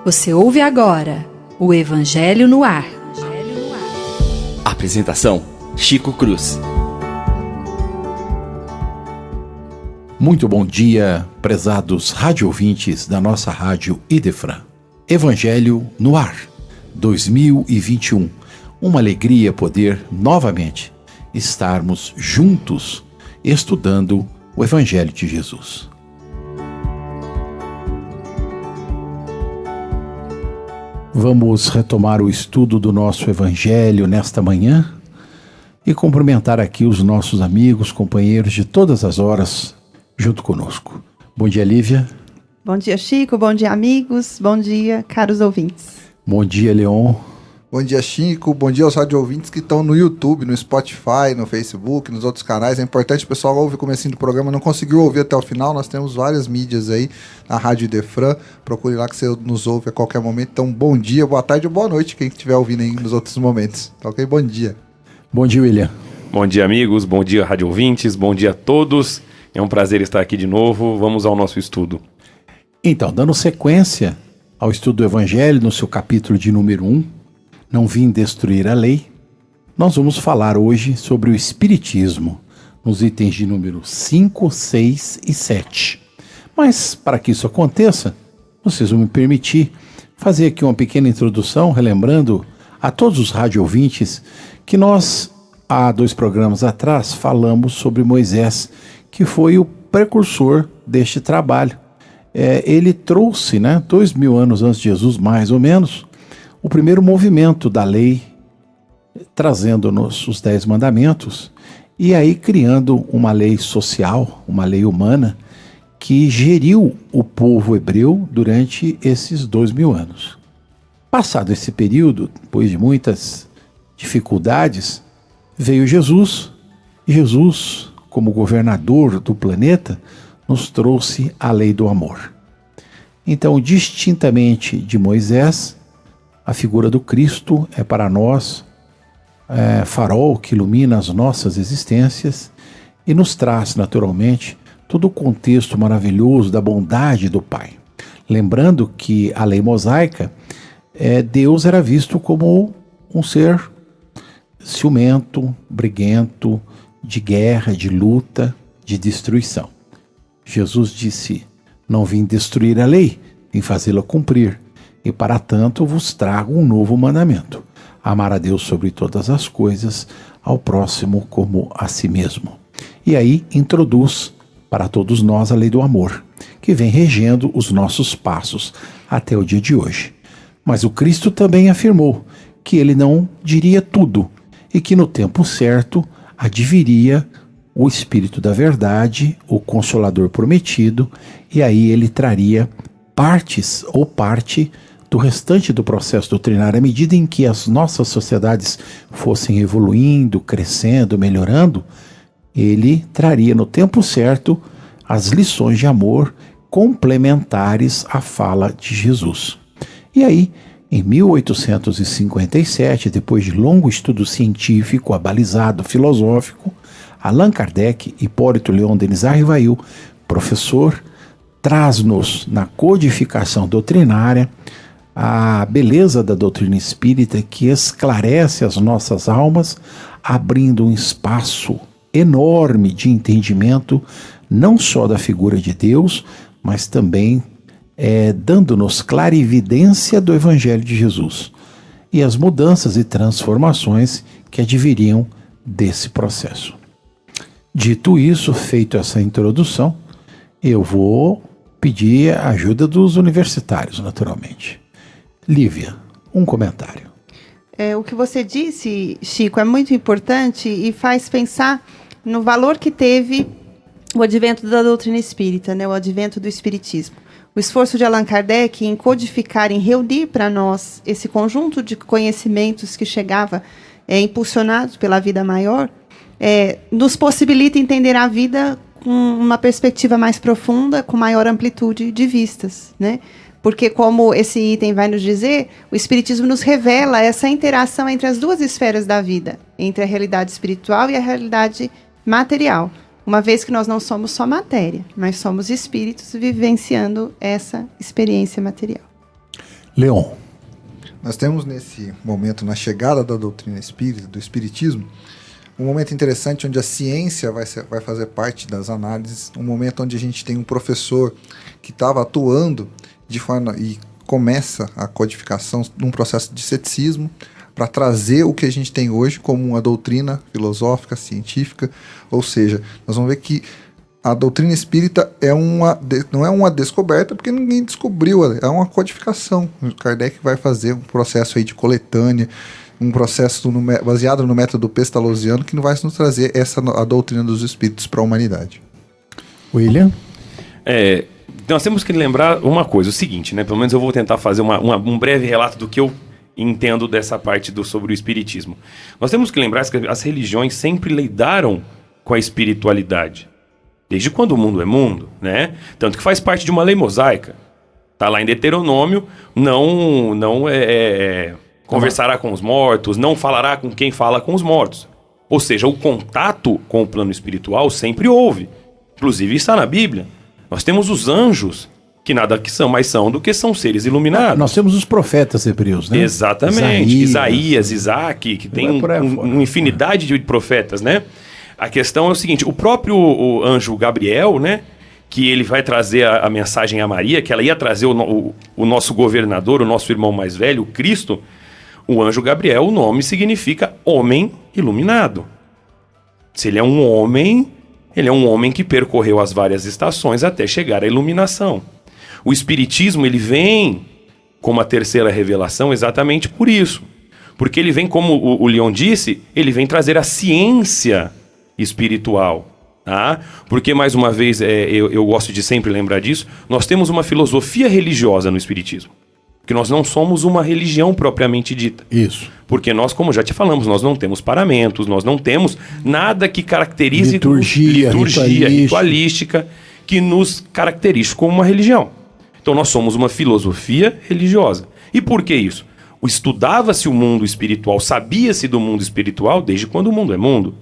Você ouve agora o Evangelho no Ar. Apresentação: Chico Cruz. Muito bom dia, prezados rádio-ouvintes da nossa rádio Idefran. Evangelho no Ar, 2021. Uma alegria poder novamente estarmos juntos estudando o Evangelho de Jesus. Vamos retomar o estudo do nosso Evangelho nesta manhã e cumprimentar aqui os nossos amigos, companheiros de todas as horas junto conosco. Bom dia, Lívia. Bom dia, Chico. Bom dia, amigos. Bom dia, caros ouvintes. Bom dia, Leon. Bom dia, Chico. Bom dia aos rádio-ouvintes que estão no YouTube, no Spotify, no Facebook, nos outros canais. É importante, o pessoal ouve o comecinho do programa, não conseguiu ouvir até o final. Nós temos várias mídias aí na Rádio Idefran. Procure lá que você nos ouve a qualquer momento. Então, bom dia, boa tarde ou boa noite, quem estiver ouvindo aí nos outros momentos. Tá ok? Bom dia. Bom dia, William. Bom dia, amigos. Bom dia, rádio-ouvintes. Bom dia a todos. É um prazer estar aqui de novo. Vamos ao nosso estudo. Então, dando sequência ao estudo do Evangelho, no seu capítulo de número 1, Não Vim Destruir a Lei, nós vamos falar hoje sobre o Espiritismo, nos itens de número 5, 6 e 7. Mas, para que isso aconteça, vocês vão me permitir fazer aqui uma pequena introdução, relembrando a todos os rádio-ouvintes que nós, há 2 programas atrás, falamos sobre Moisés, que foi o precursor deste trabalho. Ele trouxe, 2000 anos antes de Jesus, mais ou menos, o primeiro movimento da lei, trazendo-nos os 10 mandamentos, e aí criando uma lei social, uma lei humana, que geriu o povo hebreu durante esses 2000 anos. Passado esse período, depois de muitas dificuldades, veio Jesus, e Jesus, como governador do planeta, nos trouxe a lei do amor. Então, distintamente de Moisés, a figura do Cristo é para nós farol que ilumina as nossas existências e nos traz, naturalmente, todo o contexto maravilhoso da bondade do Pai. Lembrando que a lei mosaica, Deus era visto como um ser ciumento, briguento, de guerra, de luta, de destruição. Jesus disse: não vim destruir a lei, vim fazê-la cumprir, e para tanto vos trago um novo mandamento: amar a Deus sobre todas as coisas, ao próximo como a si mesmo. E aí introduz para todos nós a lei do amor, que vem regendo os nossos passos até o dia de hoje. Mas o Cristo também afirmou que ele não diria tudo, e que no tempo certo adviria o Espírito da Verdade, o Consolador prometido, e aí ele traria partes ou parte do restante do processo doutrinário. À medida em que as nossas sociedades fossem evoluindo, crescendo, melhorando, ele traria no tempo certo as lições de amor complementares à fala de Jesus. E aí, em 1857, depois de longo estudo científico, abalizado, filosófico, Allan Kardec, Hipólito Leon Denis Arrivail, professor, traz-nos na codificação doutrinária a beleza da doutrina espírita, que esclarece as nossas almas, abrindo um espaço enorme de entendimento, não só da figura de Deus, mas também dando-nos clarividência do Evangelho de Jesus e as mudanças e transformações que adviriam desse processo. Dito isso, feito essa introdução, eu vou pedir a ajuda dos universitários, naturalmente. Lívia, um comentário. O que você disse, Chico, é muito importante e faz pensar no valor que teve o advento da doutrina espírita, o advento do espiritismo. O esforço de Allan Kardec em codificar, em reunir para nós esse conjunto de conhecimentos que chegava impulsionados pela vida maior, nos possibilita entender a vida com uma perspectiva mais profunda, com maior amplitude de vistas, Porque, como esse item vai nos dizer, o Espiritismo nos revela essa interação entre as duas esferas da vida, entre a realidade espiritual e a realidade material. uma vez que nós não somos só matéria, mas somos espíritos vivenciando essa experiência material. Leon. Nós temos nesse momento, na chegada da doutrina espírita, do espiritismo, um momento interessante onde a ciência vai fazer parte das análises, um momento onde a gente tem um professor que estava atuando de forma e começa a codificação num processo de ceticismo para trazer o que a gente tem hoje como uma doutrina filosófica, científica, ou seja, nós vamos ver que a doutrina espírita não é uma descoberta, porque ninguém descobriu, é uma codificação. O Kardec vai fazer um processo aí de coletânea, um processo baseado no método pestalozziano, que vai nos trazer a doutrina dos espíritos para a humanidade. William? Nós temos que lembrar uma coisa, o seguinte, né? Pelo menos eu vou tentar fazer um breve relato do que eu entendo dessa parte sobre o espiritismo. Nós temos que lembrar que as religiões sempre lidaram com a espiritualidade. Desde quando o mundo é mundo, né? Tanto que faz parte de uma lei mosaica. Está lá em Deuteronômio, conversará com os mortos, não falará com quem fala com os mortos. Ou seja, o contato com o plano espiritual sempre houve. Inclusive está na Bíblia. Nós temos os anjos, que nada que são, mas são do que são seres iluminados. Nós temos os profetas hebreus, né? Exatamente. Isaías, Isaac, que tem uma infinidade de profetas, né? A questão é o seguinte, o próprio anjo Gabriel, né? Que ele vai trazer a mensagem a Maria, que ela ia trazer o nosso governador, o nosso irmão mais velho, o Cristo. O anjo Gabriel, o nome significa homem iluminado. Se ele é um homem que percorreu as várias estações até chegar à iluminação. O espiritismo, ele vem como a terceira revelação exatamente por isso. Porque ele vem, como o Leon disse, ele vem trazer a ciência espiritual. Tá? Porque, mais uma vez, eu gosto de sempre lembrar disso, nós temos uma filosofia religiosa no espiritismo. Porque nós não somos uma religião propriamente dita. Isso. Porque nós, como já te falamos, nós não temos paramentos, nós não temos nada que caracterize liturgia ritualística que nos caracterize como uma religião. Então nós somos uma filosofia religiosa. E por que isso? Estudava-se o mundo espiritual, sabia-se do mundo espiritual desde quando o mundo é mundo.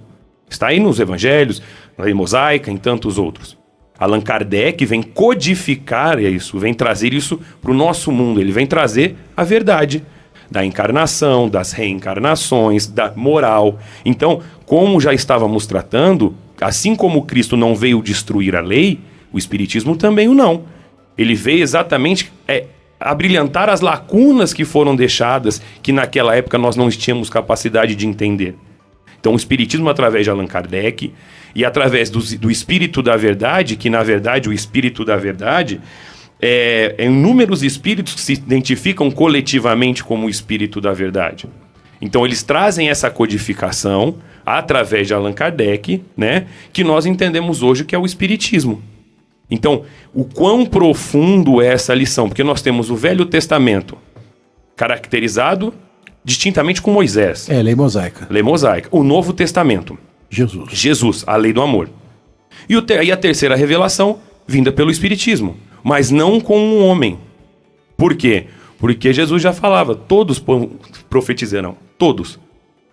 Está aí nos evangelhos, na lei mosaica, em tantos outros. Allan Kardec vem codificar isso, vem trazer isso para o nosso mundo. Ele vem trazer a verdade da encarnação, das reencarnações, da moral. Então, como já estávamos tratando, assim como Cristo não veio destruir a lei, o Espiritismo também o não. Ele veio exatamente abrilhantar as lacunas que foram deixadas, que naquela época nós não tínhamos capacidade de entender. Então, o Espiritismo, através de Allan Kardec, e através do Espírito da Verdade, que, na verdade, o Espírito da Verdade é inúmeros espíritos que se identificam coletivamente como o Espírito da Verdade. Então, eles trazem essa codificação, através de Allan Kardec, né, que nós entendemos hoje que é o Espiritismo. Então, o quão profundo é essa lição? Porque nós temos o Velho Testamento, caracterizado distintamente com Moisés. Lei mosaica. Lei mosaica. O Novo Testamento. Jesus, a lei do amor. E a terceira revelação, vinda pelo Espiritismo. Mas não com um homem. Por quê? Porque Jesus já falava, todos profetizarão. Todos.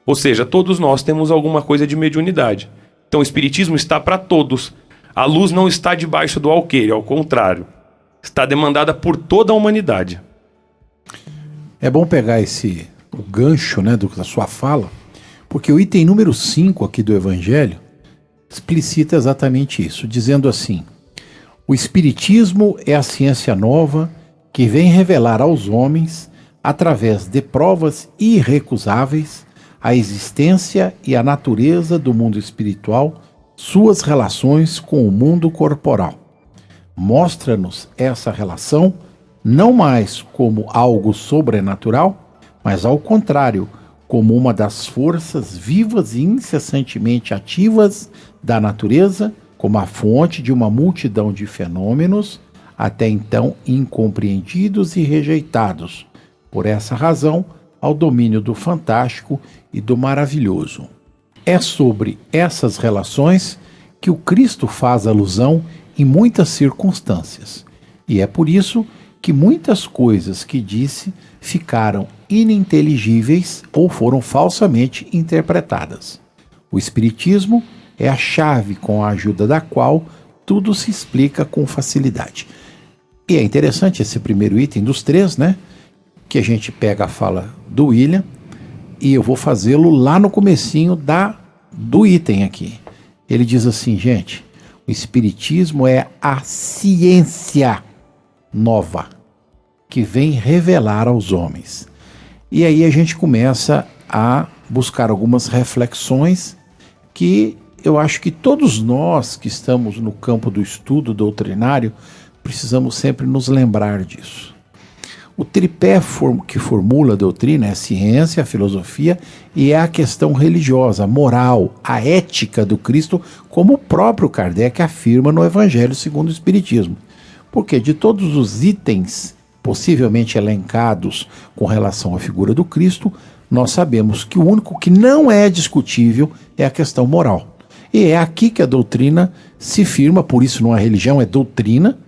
Ou seja, todos nós temos alguma coisa de mediunidade. Então o Espiritismo está para todos. A luz não está debaixo do alqueire, ao contrário. Está demandada por toda a humanidade. É bom pegar o gancho, né, da sua fala, porque o item número 5 aqui do Evangelho explicita exatamente isso, dizendo assim: o Espiritismo é a ciência nova que vem revelar aos homens, através de provas irrecusáveis, a existência e a natureza do mundo espiritual, suas relações com o mundo corporal. Mostra-nos essa relação não mais como algo sobrenatural, mas ao contrário, como uma das forças vivas e incessantemente ativas da natureza, como a fonte de uma multidão de fenômenos, até então incompreendidos e rejeitados, por essa razão, ao domínio do fantástico e do maravilhoso. É sobre essas relações que o Cristo faz alusão em muitas circunstâncias, e é por isso que muitas coisas que disse ficaram ininteligíveis ou foram falsamente interpretadas. O Espiritismo é a chave com a ajuda da qual tudo se explica com facilidade. E é interessante esse primeiro item dos 3, né? Que a gente pega a fala do William e eu vou fazê-lo lá no comecinho do item aqui. Ele diz assim, gente, o Espiritismo é a ciência nova que vem revelar aos homens. E aí a gente começa a buscar algumas reflexões que eu acho que todos nós que estamos no campo do estudo doutrinário precisamos sempre nos lembrar disso. O tripé que formula a doutrina é a ciência, a filosofia e é a questão religiosa, a moral, a ética do Cristo, como o próprio Kardec afirma no Evangelho segundo o Espiritismo. Porque de todos os itens possivelmente elencados com relação à figura do Cristo, nós sabemos que o único que não é discutível é a questão moral. E é aqui que a doutrina se firma, por isso não é religião, é doutrina,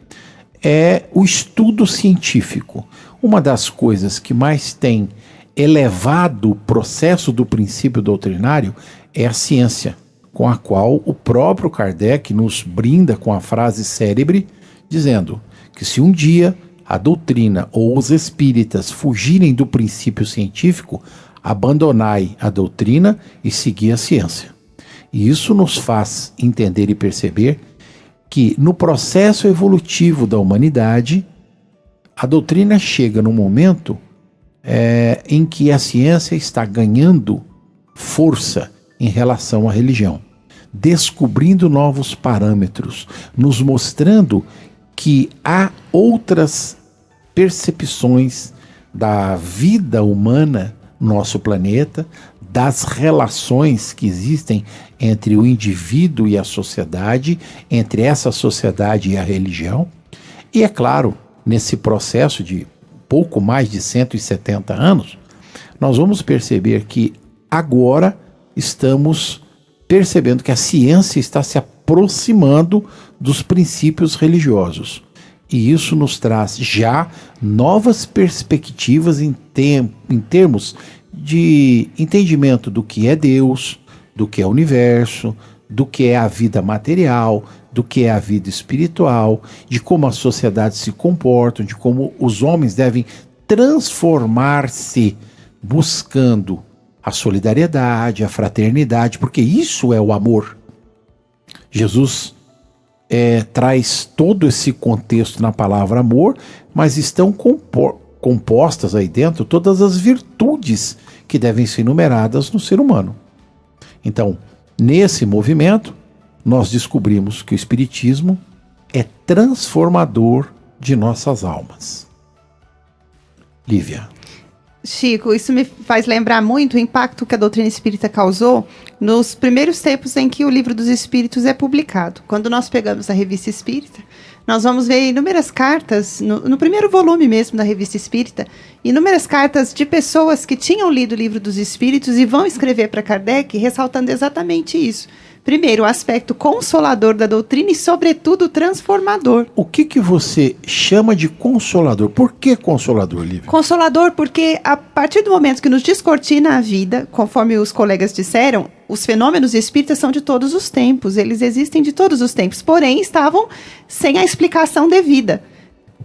é o estudo científico. Uma das coisas que mais tem elevado o processo do princípio doutrinário é a ciência, com a qual o próprio Kardec nos brinda com a frase célebre, dizendo que se um dia a doutrina ou os espíritas fugirem do princípio científico, abandonai a doutrina e segui a ciência. E isso nos faz entender e perceber que no processo evolutivo da humanidade, a doutrina chega num momento em que a ciência está ganhando força em relação à religião, descobrindo novos parâmetros, nos mostrando que há outras percepções da vida humana no nosso planeta, das relações que existem entre o indivíduo e a sociedade, entre essa sociedade e a religião. E é claro, nesse processo de pouco mais de 170 anos, nós vamos perceber que agora estamos percebendo que a ciência está se aproximando dos princípios religiosos. E isso nos traz já novas perspectivas em termos de entendimento do que é Deus, do que é o universo, do que é a vida material, do que é a vida espiritual, de como as sociedades se comportam, de como os homens devem transformar-se buscando a solidariedade, a fraternidade, porque isso é o amor. Jesus traz todo esse contexto na palavra amor, mas estão compostas aí dentro todas as virtudes que devem ser enumeradas no ser humano. Então, nesse movimento, nós descobrimos que o Espiritismo é transformador de nossas almas. Lívia. Chico, isso me faz lembrar muito o impacto que a doutrina espírita causou nos primeiros tempos em que o Livro dos Espíritos é publicado. Quando nós pegamos a Revista Espírita, nós vamos ver inúmeras cartas, no primeiro volume mesmo da Revista Espírita, inúmeras cartas de pessoas que tinham lido o Livro dos Espíritos e vão escrever para Kardec ressaltando exatamente isso. Primeiro, o aspecto consolador da doutrina e, sobretudo, transformador. O que você chama de consolador? Por que consolador, Lívia? Consolador porque, a partir do momento que nos descortina a vida, conforme os colegas disseram, os fenômenos espíritas são de todos os tempos, eles existem de todos os tempos, porém estavam sem a explicação devida,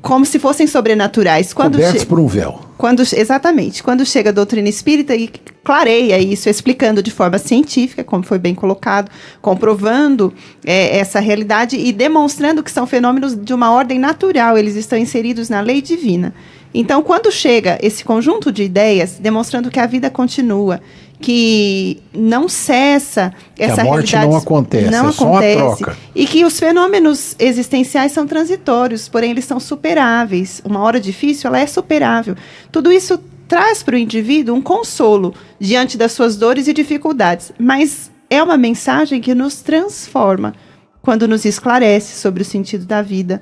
como se fossem sobrenaturais. Cobertos por um véu. Exatamente. Quando chega a doutrina espírita e clareia isso, explicando de forma científica, como foi bem colocado, comprovando essa realidade e demonstrando que são fenômenos de uma ordem natural, eles estão inseridos na lei divina. Então, quando chega esse conjunto de ideias, demonstrando que a vida continua, que não cessa essa realidade. Que a morte não acontece, é só uma troca. E que os fenômenos existenciais são transitórios, porém eles são superáveis. Uma hora difícil, ela é superável. Tudo isso traz para o indivíduo um consolo diante das suas dores e dificuldades, mas é uma mensagem que nos transforma quando nos esclarece sobre o sentido da vida.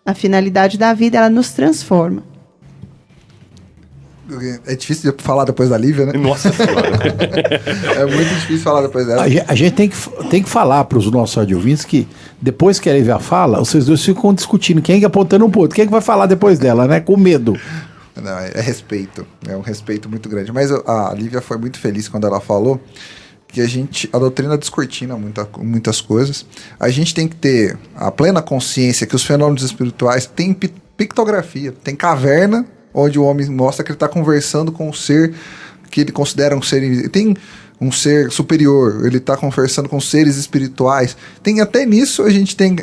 A finalidade da vida, ela nos transforma. É difícil de falar depois da Lívia, né? Nossa Senhora. É muito difícil falar depois dela. A gente tem que falar para os nossos audiouvintes que depois que a Lívia fala, vocês dois ficam discutindo quem é apontando um pro outro. Quem é que vai falar depois dela, né? Com medo. Não, é respeito. É um respeito muito grande. Mas a Lívia foi muito feliz quando ela falou que a doutrina descortina muitas coisas. A gente tem que ter a plena consciência que os fenômenos espirituais têm pictografia, tem caverna, onde o homem mostra que ele está conversando com um ser que ele considera um ser... Tem um ser superior, ele está conversando com seres espirituais. Até nisso a gente tem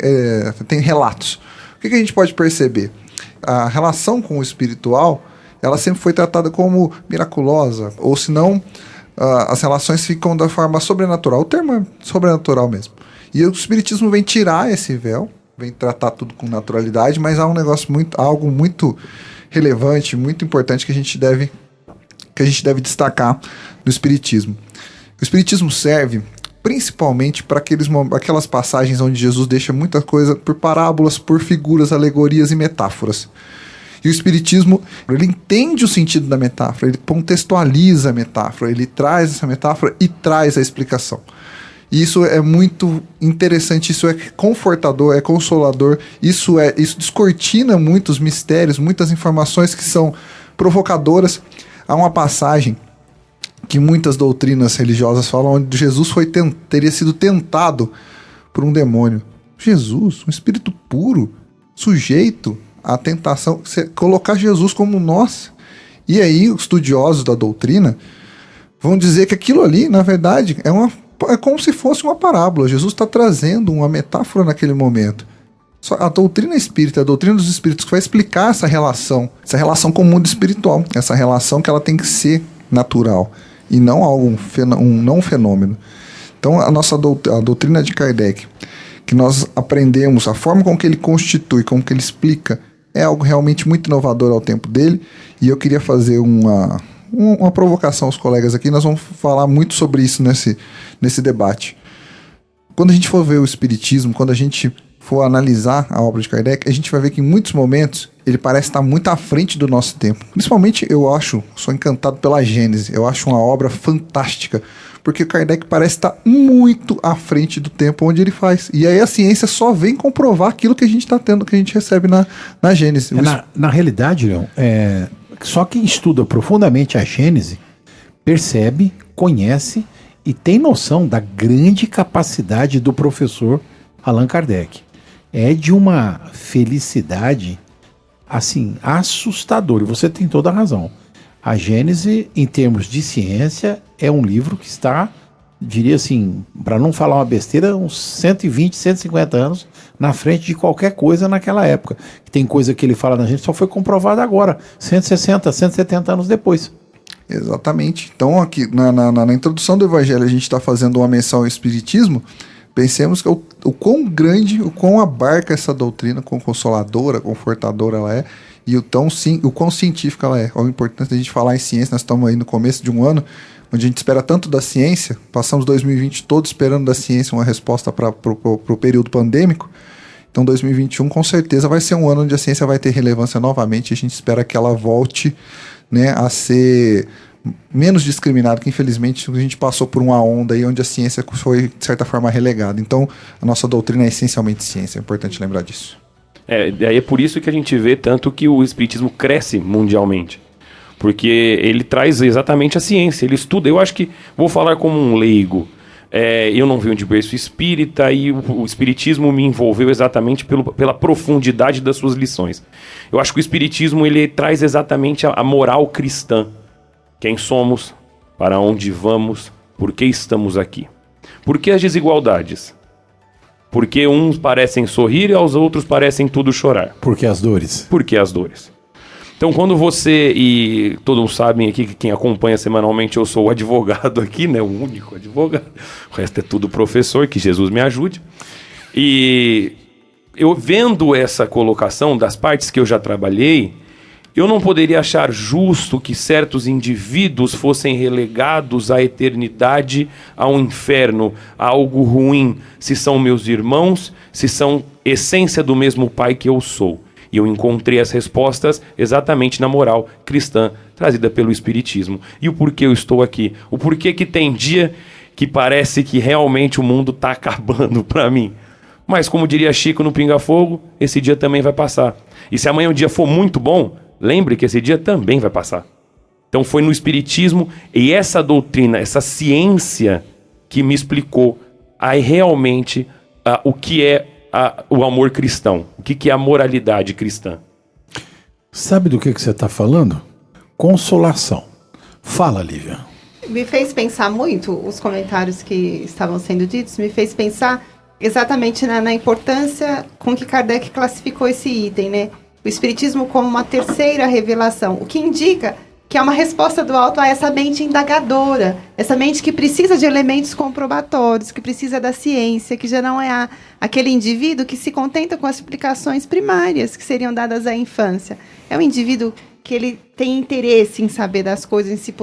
relatos. O que a gente pode perceber? A relação com o espiritual, ela sempre foi tratada como miraculosa, ou senão as relações ficam da forma sobrenatural. O termo é sobrenatural mesmo. E o espiritismo vem tirar esse véu, vem tratar tudo com naturalidade, mas há algo muito relevante, muito importante que a gente deve destacar no espiritismo. O espiritismo serve principalmente para aquelas passagens onde Jesus deixa muita coisa por parábolas, por figuras, alegorias e metáforas. E o espiritismo, ele entende o sentido da metáfora, ele contextualiza a metáfora, ele traz essa metáfora e traz a explicação. E isso é muito interessante, isso é confortador, é consolador, isso descortina muitos mistérios, muitas informações que são provocadoras. Há uma passagem que muitas doutrinas religiosas falam onde Jesus teria sido tentado por um demônio. Jesus, um espírito puro, sujeito à tentação, colocar Jesus como nós. E aí os estudiosos da doutrina vão dizer que aquilo ali, na verdade, é como se fosse uma parábola. Jesus está trazendo uma metáfora naquele momento. A doutrina espírita, a doutrina dos espíritos que vai explicar essa relação com o mundo espiritual, essa relação que ela tem que ser natural e não um fenômeno. Então a doutrina de Kardec, que nós aprendemos, a forma com que ele constitui, como que ele explica, é algo realmente muito inovador ao tempo dele. E eu queria fazer uma provocação aos colegas aqui. Nós vamos falar muito sobre isso nesse debate. Quando a gente for ver o espiritismo, quando a gente for analisar a obra de Kardec, a gente vai ver que em muitos momentos ele parece estar muito à frente do nosso tempo. Principalmente sou encantado pela Gênese, eu acho uma obra fantástica, porque Kardec parece estar muito à frente do tempo onde ele faz. E aí a ciência só vem comprovar aquilo que a gente está tendo, que a gente recebe na Gênese. Na realidade, Leon, só quem estuda profundamente a Gênese percebe, conhece e tem noção da grande capacidade do professor Allan Kardec. É de uma felicidade, assim, assustadora. E você tem toda a razão. A Gênese, em termos de ciência, é um livro que está, diria assim, para não falar uma besteira, uns 120, 150 anos na frente de qualquer coisa naquela época. Tem coisa que ele fala na gente, só foi comprovada agora, 160, 170 anos depois. Exatamente. Então, aqui na introdução do Evangelho, a gente está fazendo uma menção ao Espiritismo. Pensemos que o quão grande, o quão abarca essa doutrina, quão consoladora, confortadora ela é, e o quão científica ela é. É importante a gente falar em ciência. Nós estamos aí no começo de um ano, onde a gente espera tanto da ciência, passamos 2020 todo esperando da ciência uma resposta para o período pandêmico. Então 2021 com certeza vai ser um ano onde a ciência vai ter relevância novamente, e a gente espera que ela volte, né, a ser menos discriminado, que infelizmente a gente passou por uma onda aí onde a ciência foi, de certa forma, relegada. Então, a nossa doutrina é essencialmente ciência, é importante lembrar disso. Daí é por isso que a gente vê tanto que o espiritismo cresce mundialmente, porque ele traz exatamente a ciência, ele estuda. Eu acho que, vou falar como um leigo, eu não venho de berço espírita e o espiritismo me envolveu exatamente pela profundidade das suas lições. Eu acho que o espiritismo ele traz exatamente a moral cristã. Quem somos, para onde vamos, por que estamos aqui. Por que as desigualdades? Por que uns parecem sorrir e aos outros parecem tudo chorar? Por que as dores? Por que as dores? Então, quando você, e todos sabem aqui que quem acompanha semanalmente, eu sou o advogado aqui, né? O único advogado. O resto é tudo professor, que Jesus me ajude. E eu vendo essa colocação das partes que eu já trabalhei, eu não poderia achar justo que certos indivíduos fossem relegados à eternidade, ao inferno, a algo ruim, se são meus irmãos, se são essência do mesmo Pai que eu sou. E eu encontrei as respostas exatamente na moral cristã, trazida pelo Espiritismo. E o porquê eu estou aqui? O porquê que tem dia que parece que realmente o mundo está acabando para mim. Mas como diria Chico no Pinga Fogo, esse dia também vai passar. E se amanhã o dia for muito bom, lembre que esse dia também vai passar. Então foi no Espiritismo e essa doutrina, essa ciência que me explicou realmente o que é o amor cristão, o que é a moralidade cristã. Sabe do que você está falando? Consolação. Fala, Lívia. Me fez pensar muito, os comentários que estavam sendo ditos, me fez pensar exatamente na importância com que Kardec classificou esse item, né? O Espiritismo como uma terceira revelação, o que indica que é uma resposta do alto a essa mente indagadora, essa mente que precisa de elementos comprobatórios, que precisa da ciência, que já não é aquele indivíduo que se contenta com as explicações primárias que seriam dadas à infância. É um indivíduo que ele tem interesse em saber das coisas, em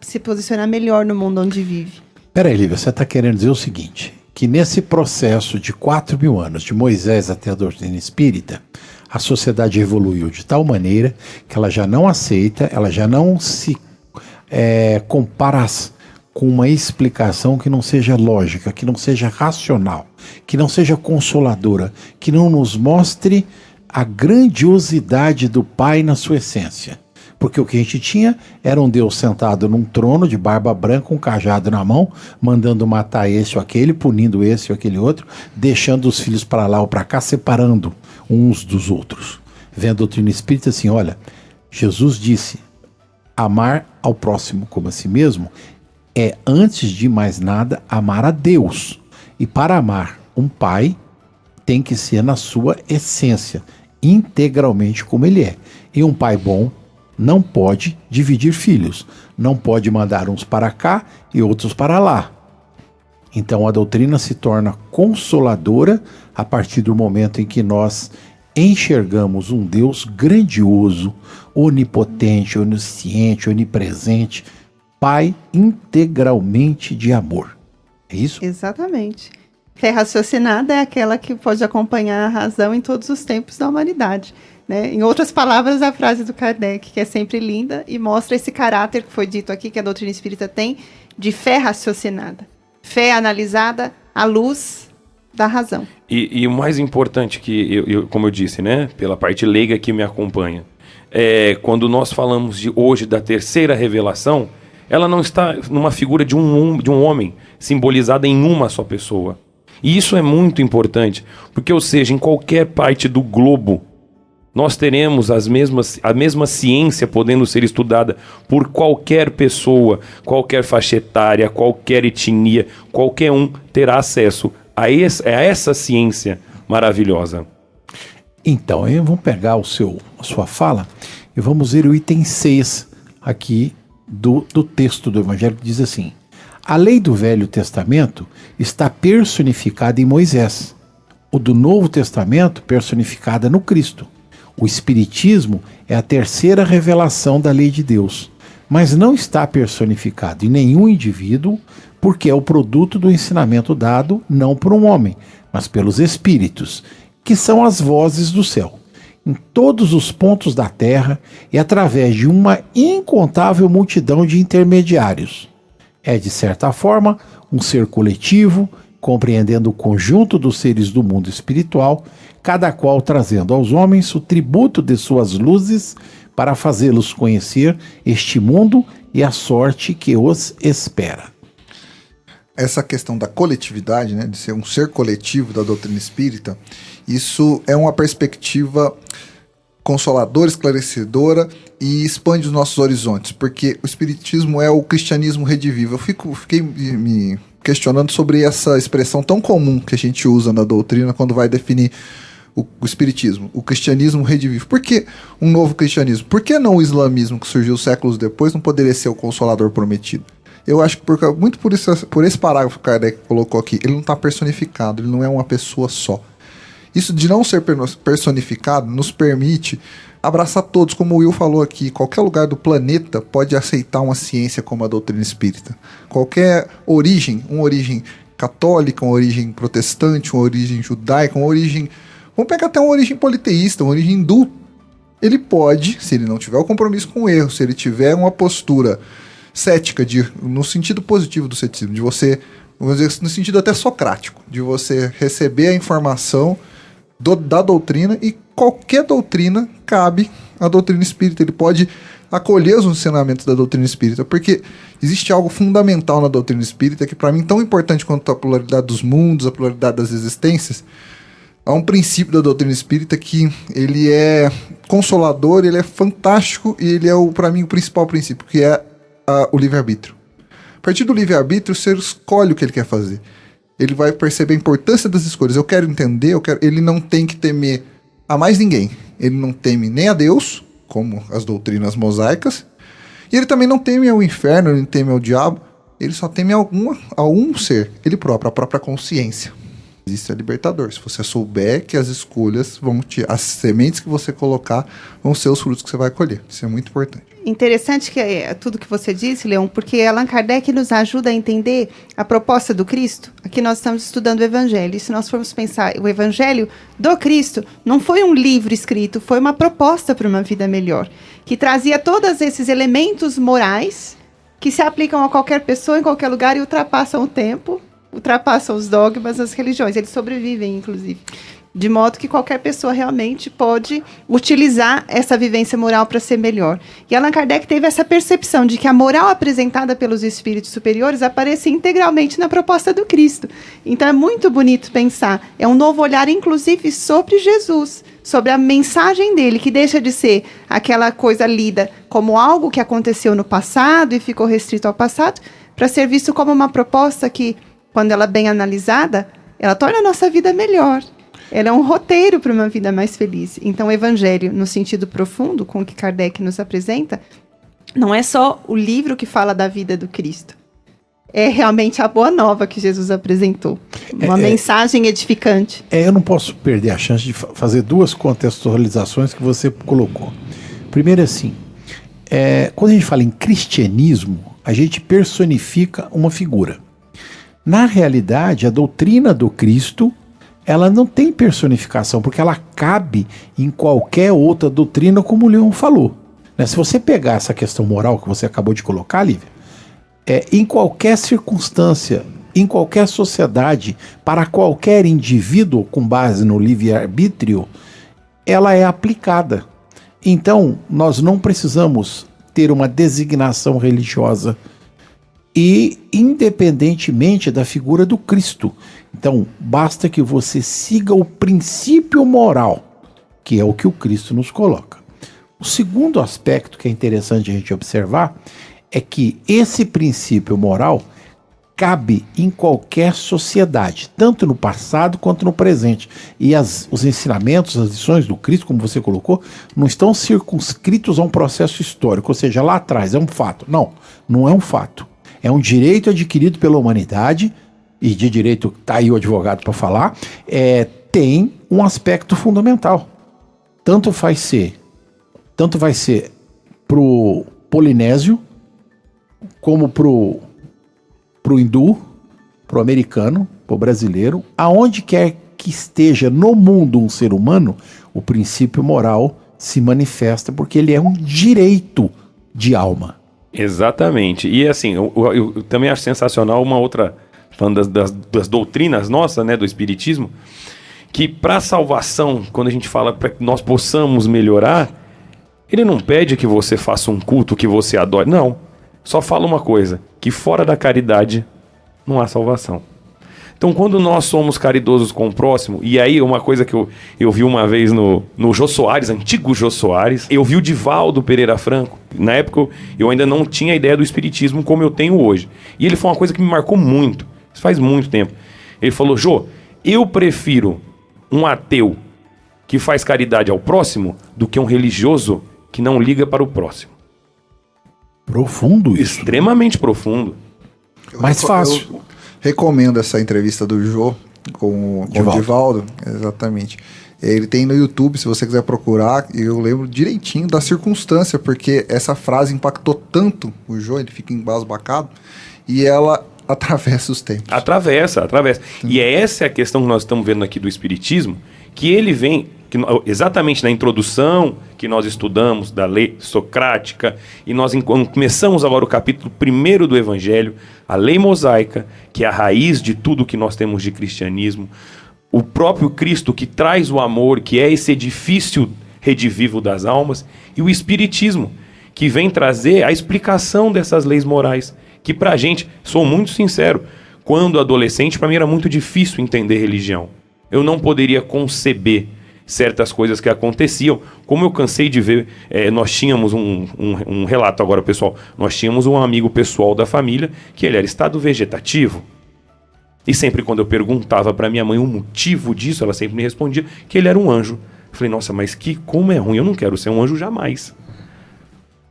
se posicionar melhor no mundo onde vive. Peraí, Lívia, você está querendo dizer o seguinte, que nesse processo de 4.000 anos, de Moisés até a doutrina espírita, a sociedade evoluiu de tal maneira que ela já não aceita, ela já não se compara com uma explicação que não seja lógica, que não seja racional, que não seja consoladora, que não nos mostre a grandiosidade do Pai na sua essência. Porque o que a gente tinha era um Deus sentado num trono de barba branca, um cajado na mão, mandando matar esse ou aquele, punindo esse ou aquele outro, deixando os filhos para lá ou para cá, separando uns dos outros. Vem a doutrina espírita assim, olha, Jesus disse, amar ao próximo como a si mesmo é, antes de mais nada, amar a Deus. E para amar um pai, tem que ser na sua essência, integralmente como ele é. E um pai bom não pode dividir filhos, não pode mandar uns para cá e outros para lá. Então a doutrina se torna consoladora a partir do momento em que nós enxergamos um Deus grandioso, onipotente, onisciente, onipresente, Pai integralmente de amor. É isso? Exatamente. Fé raciocinada é aquela que pode acompanhar a razão em todos os tempos da humanidade. Né? Em outras palavras, a frase do Kardec, que é sempre linda e mostra esse caráter que foi dito aqui, que a doutrina espírita tem, de fé raciocinada. Fé analisada à luz da razão. E o mais importante que, como eu disse, né, pela parte leiga que me acompanha, quando nós falamos hoje da terceira revelação, ela não está numa figura de um homem, simbolizada em uma só pessoa. E isso é muito importante, porque, ou seja, em qualquer parte do globo, nós teremos a mesma ciência podendo ser estudada por qualquer pessoa, qualquer faixa etária, qualquer etnia, qualquer um terá acesso a essa ciência maravilhosa. Então, vamos pegar a sua fala e vamos ver o item 6 aqui do texto do Evangelho, que diz assim: a lei do Velho Testamento está personificada em Moisés, o do Novo Testamento personificada no Cristo. O Espiritismo é a terceira revelação da lei de Deus, mas não está personificado em nenhum indivíduo, porque é o produto do ensinamento dado não por um homem, mas pelos Espíritos, que são as vozes do céu, em todos os pontos da terra e através de uma incontável multidão de intermediários. É, de certa forma, um ser coletivo, compreendendo o conjunto dos seres do mundo espiritual, cada qual trazendo aos homens o tributo de suas luzes para fazê-los conhecer este mundo e a sorte que os espera. Essa questão da coletividade, né, de ser um ser coletivo da doutrina espírita, isso é uma perspectiva consoladora, esclarecedora e expande os nossos horizontes, porque o espiritismo é o cristianismo redivivo. Eu fiquei me questionando sobre essa expressão tão comum que a gente usa na doutrina quando vai definir o espiritismo, o cristianismo redivivo. Por que um novo cristianismo? Por que não o islamismo, que surgiu séculos depois, não poderia ser o consolador prometido? Eu acho que muito por esse parágrafo que o Kardec colocou aqui, ele não está personificado, ele não é uma pessoa só. Isso de não ser personificado nos permite abraçar todos, como o Will falou aqui. Qualquer lugar do planeta pode aceitar uma ciência como a doutrina espírita. Qualquer origem, uma origem católica, uma origem protestante, uma origem judaica, uma origem... Vamos pegar até uma origem politeísta, uma origem hindu. Ele pode, se ele não tiver o compromisso com o erro, se ele tiver uma postura cética, no sentido positivo do ceticismo, de você, vamos dizer, no sentido até socrático, de você receber a informação da doutrina, e qualquer doutrina cabe a doutrina espírita, ele pode acolher os ensinamentos da doutrina espírita, porque existe algo fundamental na doutrina espírita que para mim é tão importante quanto a pluralidade dos mundos, a pluralidade das existências. Há um princípio da doutrina espírita que ele é consolador, ele é fantástico e ele é, para mim, o principal princípio, que é o livre-arbítrio. A partir do livre-arbítrio, o ser escolhe o que ele quer fazer. Ele vai perceber a importância das escolhas. Eu quero entender, ele não tem que temer a mais ninguém. Ele não teme nem a Deus, como as doutrinas mosaicas, e ele também não teme ao inferno, ele não teme ao diabo, ele só teme a um ser, ele próprio, a própria consciência. Isso é libertador. Se você souber que as escolhas vão as sementes que você colocar vão ser os frutos que você vai colher. Isso é muito importante. Interessante que é tudo que você disse, Leon, porque Allan Kardec nos ajuda a entender a proposta do Cristo. Aqui nós estamos estudando o Evangelho. E se nós formos pensar, o Evangelho do Cristo não foi um livro escrito, foi uma proposta para uma vida melhor, que trazia todos esses elementos morais que se aplicam a qualquer pessoa, em qualquer lugar, e ultrapassam o tempo, ultrapassam os dogmas, as religiões. Eles sobrevivem, inclusive. De modo que qualquer pessoa realmente pode utilizar essa vivência moral para ser melhor. E Allan Kardec teve essa percepção de que a moral apresentada pelos espíritos superiores aparece integralmente na proposta do Cristo. Então é muito bonito pensar. É um novo olhar, inclusive, sobre Jesus, sobre a mensagem dele, que deixa de ser aquela coisa lida como algo que aconteceu no passado e ficou restrito ao passado, para ser visto como uma proposta que, quando ela é bem analisada, ela torna a nossa vida melhor. Ela é um roteiro para uma vida mais feliz. Então, o Evangelho, no sentido profundo, com o que Kardec nos apresenta, não é só o livro que fala da vida do Cristo. É realmente a boa nova que Jesus apresentou. Uma mensagem edificante. Eu não posso perder a chance de fazer duas contextualizações que você colocou. Primeiro, assim, quando a gente fala em cristianismo, a gente personifica uma figura. Na realidade, a doutrina do Cristo, ela não tem personificação, porque ela cabe em qualquer outra doutrina, como o Leon falou. Se você pegar essa questão moral que você acabou de colocar, Lívia, em qualquer circunstância, em qualquer sociedade, para qualquer indivíduo, com base no livre-arbítrio, ela é aplicada. Então, nós não precisamos ter uma designação religiosa e independentemente da figura do Cristo. Então, basta que você siga o princípio moral, que é o que o Cristo nos coloca. O segundo aspecto que é interessante a gente observar é que esse princípio moral cabe em qualquer sociedade, tanto no passado quanto no presente. E os ensinamentos, as lições do Cristo, como você colocou, não estão circunscritos a um processo histórico, ou seja, lá atrás, é um fato. Não, não é um fato. É um direito adquirido pela humanidade, e de direito está aí o advogado para falar, tem um aspecto fundamental. Tanto vai ser para o polinésio, como para o hindu, para o americano, para o brasileiro, aonde quer que esteja no mundo um ser humano, o princípio moral se manifesta, porque ele é um direito de alma. Exatamente. E assim, eu também acho sensacional uma outra, falando das doutrinas nossas, né, do Espiritismo, que para a salvação, quando a gente fala para que nós possamos melhorar, ele não pede que você faça um culto, que você adore. Não. Só fala uma coisa, que fora da caridade não há salvação. Então, quando nós somos caridosos com o próximo, e aí uma coisa que eu vi uma vez no Jô Soares, antigo Jô Soares, eu vi o Divaldo Pereira Franco. Na época eu ainda não tinha a ideia do espiritismo como eu tenho hoje. E ele falou uma coisa que me marcou muito, isso faz muito tempo. Ele falou: Jô, eu prefiro um ateu que faz caridade ao próximo do que um religioso que não liga para o próximo. Profundo isso. Extremamente profundo. Mais fácil. Eu recomendo essa entrevista do Jô com o Divaldo. Exatamente. Ele tem no YouTube, se você quiser procurar, e eu lembro direitinho da circunstância, porque essa frase impactou tanto o Jô, ele fica embasbacado, e ela atravessa os tempos. Atravessa. E essa é a questão que nós estamos vendo aqui do Espiritismo, que ele vem, exatamente na introdução que nós estudamos da lei socrática, e nós começamos agora o capítulo 1 do Evangelho, a lei mosaica, que é a raiz de tudo que nós temos de cristianismo, o próprio Cristo que traz o amor, que é esse edifício redivivo das almas, e o Espiritismo, que vem trazer a explicação dessas leis morais, que pra gente, sou muito sincero, quando adolescente, pra mim era muito difícil entender religião. Eu não poderia conceber certas coisas que aconteciam, como eu cansei de ver, nós tínhamos um relato agora, pessoal, nós tínhamos um amigo pessoal da família, que ele era estado vegetativo, e sempre quando eu perguntava para minha mãe o motivo disso, ela sempre me respondia que ele era um anjo. Eu falei, nossa, mas como é ruim, eu não quero ser um anjo jamais.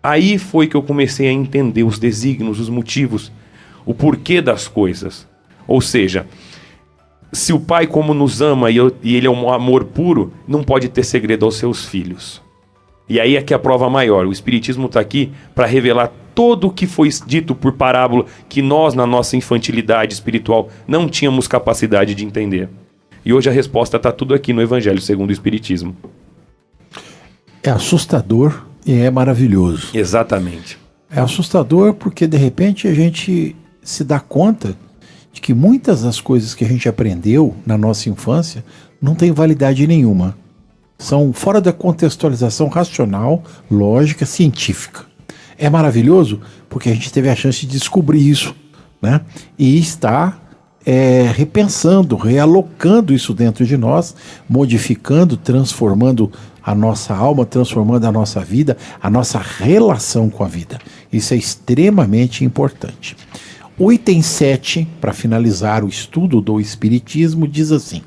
Aí foi que eu comecei a entender os desígnios, os motivos, o porquê das coisas. Ou seja, se o pai como nos ama e ele é um amor puro, não pode ter segredo aos seus filhos. E aí é que é a prova maior. O Espiritismo está aqui para revelar todo o que foi dito por parábola que nós, na nossa infantilidade espiritual, não tínhamos capacidade de entender. E hoje a resposta está tudo aqui no Evangelho segundo o Espiritismo. É assustador e é maravilhoso. Exatamente. É assustador porque, de repente, a gente se dá conta de que muitas das coisas que a gente aprendeu na nossa infância não tem validade nenhuma. São fora da contextualização racional, lógica, científica. É maravilhoso porque a gente teve a chance de descobrir isso, né? E está repensando, realocando isso dentro de nós, modificando, transformando a nossa alma, transformando a nossa vida, a nossa relação com a vida. Isso é extremamente importante. O item 7, para finalizar o estudo do Espiritismo, diz assim: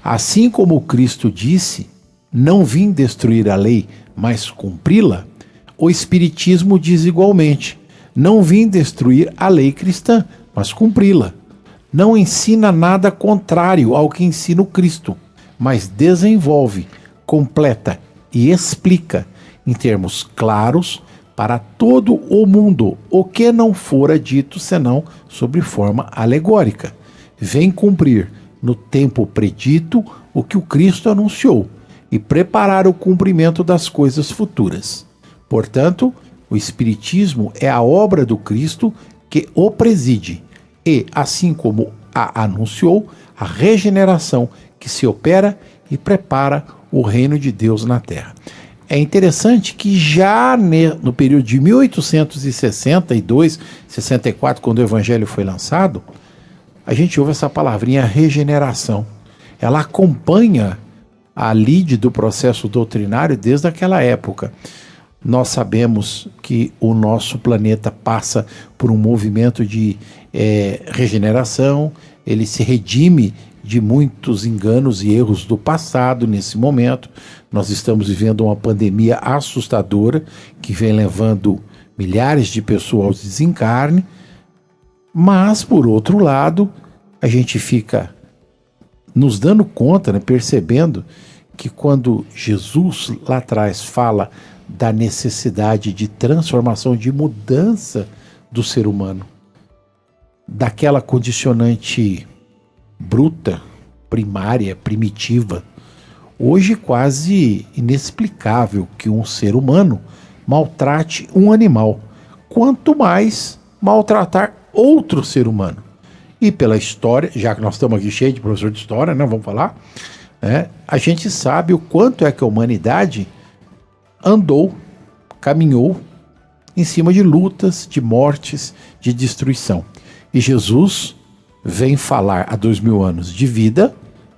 assim como Cristo disse, não vim destruir a lei, mas cumpri-la, o Espiritismo diz igualmente, não vim destruir a lei cristã, mas cumpri-la. Não ensina nada contrário ao que ensina o Cristo, mas desenvolve, completa e explica, em termos claros, para todo o mundo, o que não fora dito senão sobre forma alegórica. Vem cumprir, no tempo predito, o que o Cristo anunciou, e preparar o cumprimento das coisas futuras. Portanto, o Espiritismo é a obra do Cristo que o preside, e, assim como a anunciou, a regeneração que se opera e prepara o reino de Deus na Terra. É interessante que já no período de 1862, 64, quando o Evangelho foi lançado, a gente ouve essa palavrinha regeneração. Ela acompanha a lide do processo doutrinário desde aquela época. Nós sabemos que o nosso planeta passa por um movimento de regeneração, ele se redime de muitos enganos e erros do passado nesse momento. Nós estamos vivendo uma pandemia assustadora que vem levando milhares de pessoas ao desencarne, mas, por outro lado, a gente fica nos dando conta, né, percebendo que quando Jesus lá atrás fala da necessidade de transformação, de mudança do ser humano, daquela condicionante bruta, primária, primitiva, hoje quase inexplicável que um ser humano maltrate um animal, quanto mais maltratar outro ser humano. E pela história, já que nós estamos aqui cheios de professor de história, né, vamos falar, a gente sabe o quanto é que a humanidade andou, caminhou em cima de lutas, de mortes, de destruição. E Jesus vem falar há 2000 anos de vida,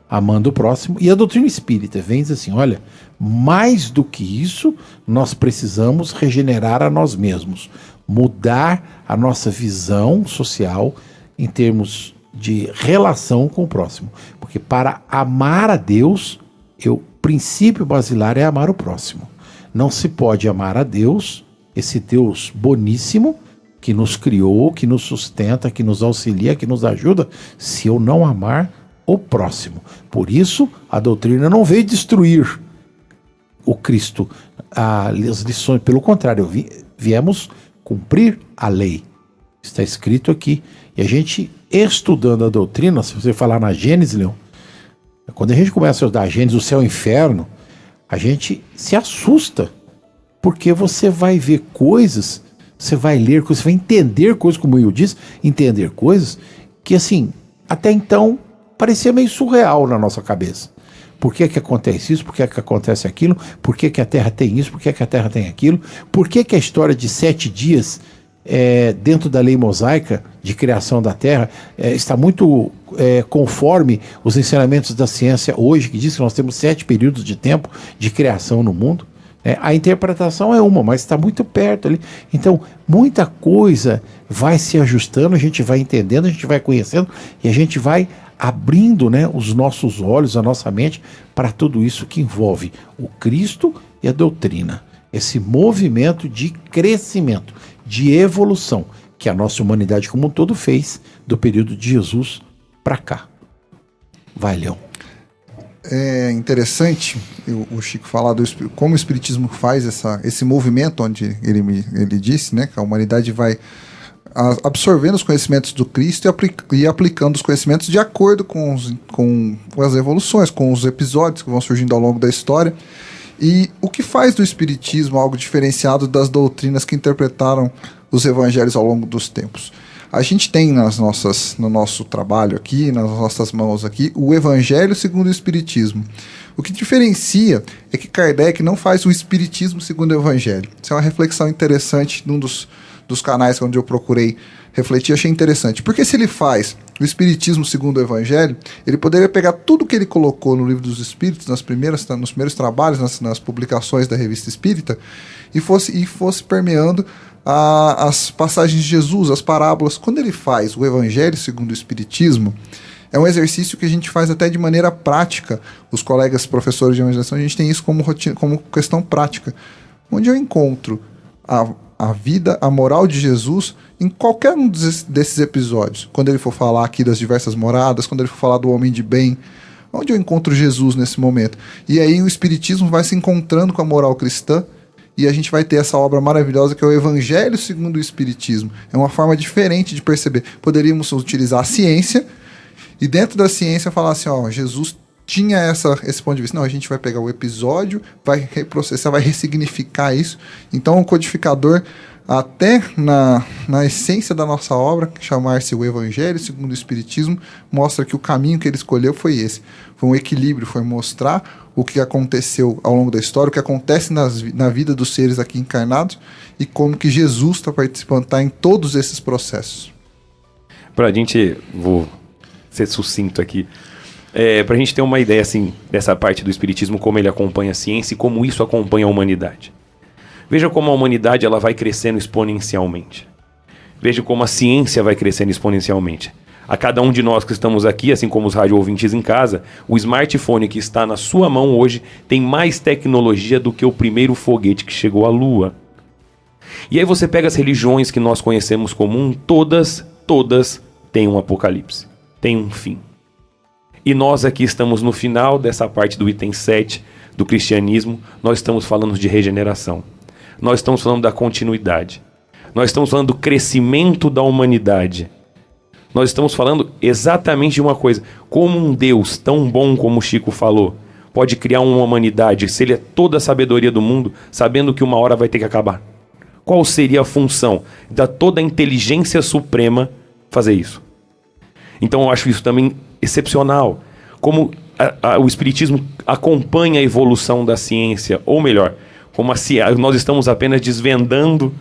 amando o próximo, e a doutrina espírita vem dizer assim, olha, mais do que isso, nós precisamos regenerar a nós mesmos, mudar a nossa visão social em termos de relação com o próximo. Porque para amar a Deus, o princípio basilar é amar o próximo. Não se pode amar a Deus, esse Deus boníssimo, que nos criou, que nos sustenta, que nos auxilia, que nos ajuda, se eu não amar o próximo. Por isso, a doutrina não veio destruir o Cristo, as lições, pelo contrário, viemos cumprir a lei. Está escrito aqui. E a gente, estudando a doutrina, se você falar na Gênesis, Leão, quando a gente começa a estudar a Gênesis, o céu e o inferno, a gente se assusta, porque você vai ver coisas, você vai ler coisas, você vai entender coisas, como eu disse, entender coisas que, assim, até então parecia meio surreal na nossa cabeça. Por que acontece isso? Por que acontece aquilo? Por que a Terra tem isso? Por que a Terra tem aquilo? Por que a história de 7 dias dentro da lei mosaica de criação da Terra está muito conforme os ensinamentos da ciência hoje, que diz que nós temos 7 períodos de tempo de criação no mundo? A interpretação é uma, mas está muito perto ali. Então, muita coisa vai se ajustando, a gente vai entendendo, a gente vai conhecendo e a gente vai abrindo, os nossos olhos, a nossa mente para tudo isso que envolve o Cristo e a doutrina. Esse movimento de crescimento, de evolução que a nossa humanidade como um todo fez do período de Jesus para cá. Vai, Leão. É interessante o Chico falar como o Espiritismo faz esse movimento, onde ele disse, que a humanidade vai absorvendo os conhecimentos do Cristo e aplicando os conhecimentos de acordo com as evoluções, com os episódios que vão surgindo ao longo da história. E o que faz do Espiritismo algo diferenciado das doutrinas que interpretaram os evangelhos ao longo dos tempos? A gente tem no nosso trabalho aqui, nas nossas mãos aqui, o Evangelho segundo o Espiritismo. O que diferencia é que Kardec não faz o Espiritismo segundo o Evangelho. Isso é uma reflexão interessante num dos canais onde eu procurei refletir, achei interessante. Porque se ele faz o Espiritismo segundo o Evangelho, ele poderia pegar tudo que ele colocou no Livro dos Espíritos, nos primeiros trabalhos, nas publicações da Revista Espírita, e fosse permeando as passagens de Jesus, as parábolas. Quando ele faz o Evangelho segundo o Espiritismo, é um exercício que a gente faz até de maneira prática. Os colegas professores de evangelização, a gente tem isso como questão prática, onde eu encontro a vida, a moral de Jesus em qualquer um desses episódios. Quando ele for falar aqui das diversas moradas, quando ele for falar do homem de bem, onde eu encontro Jesus nesse momento? E aí o Espiritismo vai se encontrando com a moral cristã, e a gente vai ter essa obra maravilhosa que é o Evangelho segundo o Espiritismo. É uma forma diferente de perceber. Poderíamos utilizar a ciência e dentro da ciência falar assim, Jesus tinha esse ponto de vista. Não, a gente vai pegar o episódio, vai reprocessar, vai ressignificar isso. Então o codificador, até na essência da nossa obra, chamar-se o Evangelho segundo o Espiritismo, mostra que o caminho que ele escolheu foi esse. Foi um equilíbrio, foi mostrar o que aconteceu ao longo da história, o que acontece na vida dos seres aqui encarnados e como que Jesus está participando, está em todos esses processos. Para a gente, vou ser sucinto aqui, para a gente ter uma ideia assim, dessa parte do Espiritismo, como ele acompanha a ciência e como isso acompanha a humanidade. Veja como a humanidade ela vai crescendo exponencialmente. Veja como a ciência vai crescendo exponencialmente. A cada um de nós que estamos aqui, assim como os rádio ouvintes em casa, o smartphone que está na sua mão hoje tem mais tecnologia do que o primeiro foguete que chegou à Lua. E aí você pega as religiões que nós conhecemos comum, todas têm um apocalipse, têm um fim. E nós aqui estamos no final dessa parte do item 7 do cristianismo, nós estamos falando de regeneração. Nós estamos falando da continuidade. Nós estamos falando do crescimento da humanidade. Nós estamos falando exatamente de uma coisa. Como um Deus tão bom como o Chico falou, pode criar uma humanidade, se ele é toda a sabedoria do mundo, sabendo que uma hora vai ter que acabar? Qual seria a função da toda a inteligência suprema fazer isso? Então eu acho isso também excepcional. Como o Espiritismo acompanha a evolução da ciência, ou melhor, como nós estamos apenas desvendando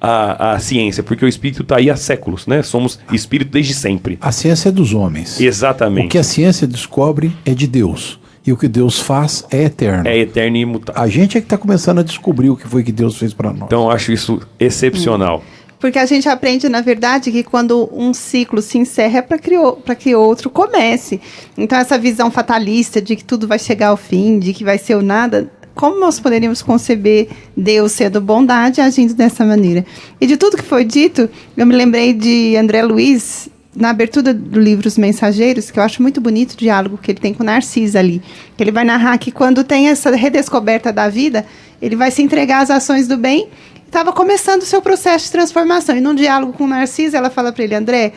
a ciência, porque o espírito está aí há séculos, né? Somos espírito desde sempre. A ciência é dos homens. Exatamente. O que a ciência descobre é de Deus. E o que Deus faz é eterno. É eterno e imutável. A gente é que está começando a descobrir o que foi que Deus fez para nós. Então eu acho isso excepcional. Porque a gente aprende, na verdade, que quando um ciclo se encerra é para que outro comece. Então essa visão fatalista de que tudo vai chegar ao fim, de que vai ser o nada... Como nós poderíamos conceber Deus sendo bondade agindo dessa maneira? E de tudo que foi dito, eu me lembrei de André Luiz, na abertura do livro Os Mensageiros, que eu acho muito bonito o diálogo que ele tem com Narcisa ali. Ele vai narrar que quando tem essa redescoberta da vida, ele vai se entregar às ações do bem. Estava começando o seu processo de transformação. E num diálogo com Narcisa, ela fala para ele, André,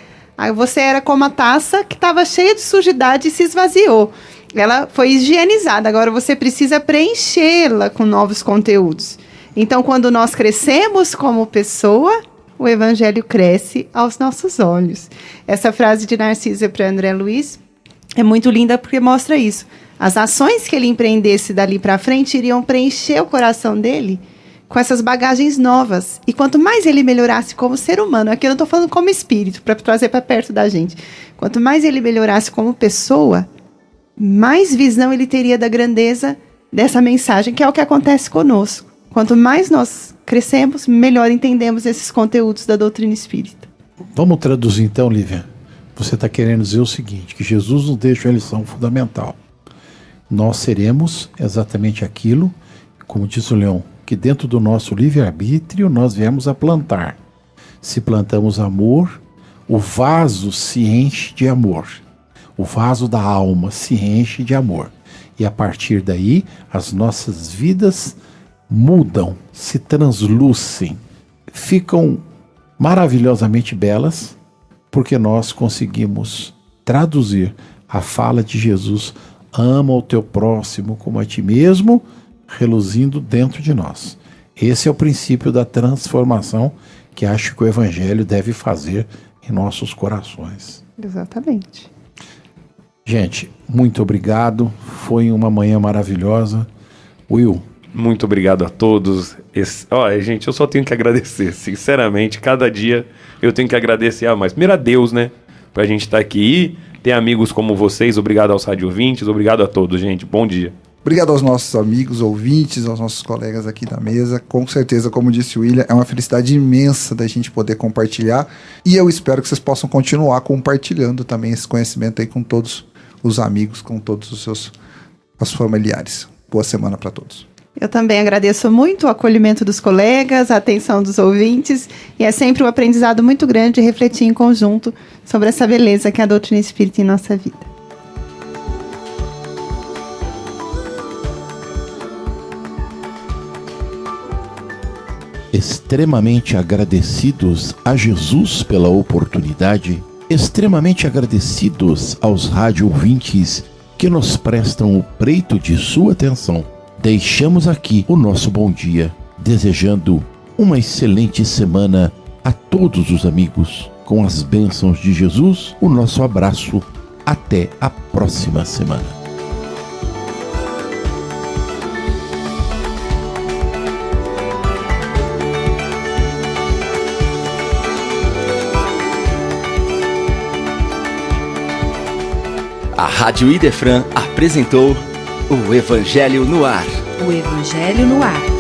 você era como a taça que estava cheia de sujidade e se esvaziou. Ela foi higienizada, agora você precisa preenchê-la com novos conteúdos. Então, quando nós crescemos como pessoa, o Evangelho cresce aos nossos olhos. Essa frase de Narcisa para André Luiz é muito linda porque mostra isso. As ações que ele empreendesse dali para frente iriam preencher o coração dele com essas bagagens novas. E quanto mais ele melhorasse como ser humano, aqui eu não estou falando como espírito, para trazer para perto da gente. Quanto mais ele melhorasse como pessoa, mais visão ele teria da grandeza dessa mensagem, que é o que acontece conosco. Quanto mais nós crescemos, melhor entendemos esses conteúdos da doutrina espírita. Vamos traduzir então, Lívia. Você está querendo dizer o seguinte, que Jesus nos deixa uma lição fundamental. Nós seremos exatamente aquilo, como diz o Leão, que dentro do nosso livre-arbítrio nós viemos a plantar. Se plantamos amor, o vaso se enche de amor. O vaso da alma se enche de amor. E a partir daí, as nossas vidas mudam, se translucem, ficam maravilhosamente belas, porque nós conseguimos traduzir a fala de Jesus, ama o teu próximo como a ti mesmo, reluzindo dentro de nós. Esse é o princípio da transformação que acho que o Evangelho deve fazer em nossos corações. Exatamente. Gente, muito obrigado. Foi uma manhã maravilhosa. Will. Muito obrigado a todos. Gente, eu só tenho que agradecer. Sinceramente, cada dia eu tenho que agradecer a mais. Primeiro a Deus, né? Pra gente estar aqui. Ter amigos como vocês. Obrigado aos rádio ouvintes. Obrigado a todos, gente. Bom dia. Obrigado aos nossos amigos, ouvintes, aos nossos colegas aqui da mesa. Com certeza, como disse o William, é uma felicidade imensa da gente poder compartilhar. E eu espero que vocês possam continuar compartilhando também esse conhecimento aí com todos os amigos, com todos os familiares. Boa semana para todos. Eu também agradeço muito o acolhimento dos colegas, a atenção dos ouvintes, e é sempre um aprendizado muito grande refletir em conjunto sobre essa beleza que é a doutrina espírita em nossa vida. Extremamente agradecidos a Jesus pela oportunidade, extremamente agradecidos aos rádio ouvintes que nos prestam o preito de sua atenção. Deixamos aqui o nosso bom dia, desejando uma excelente semana a todos os amigos. Com as bênçãos de Jesus, o nosso abraço. Até a próxima semana. A Rádio Idefran apresentou o Evangelho no Ar. O Evangelho no Ar.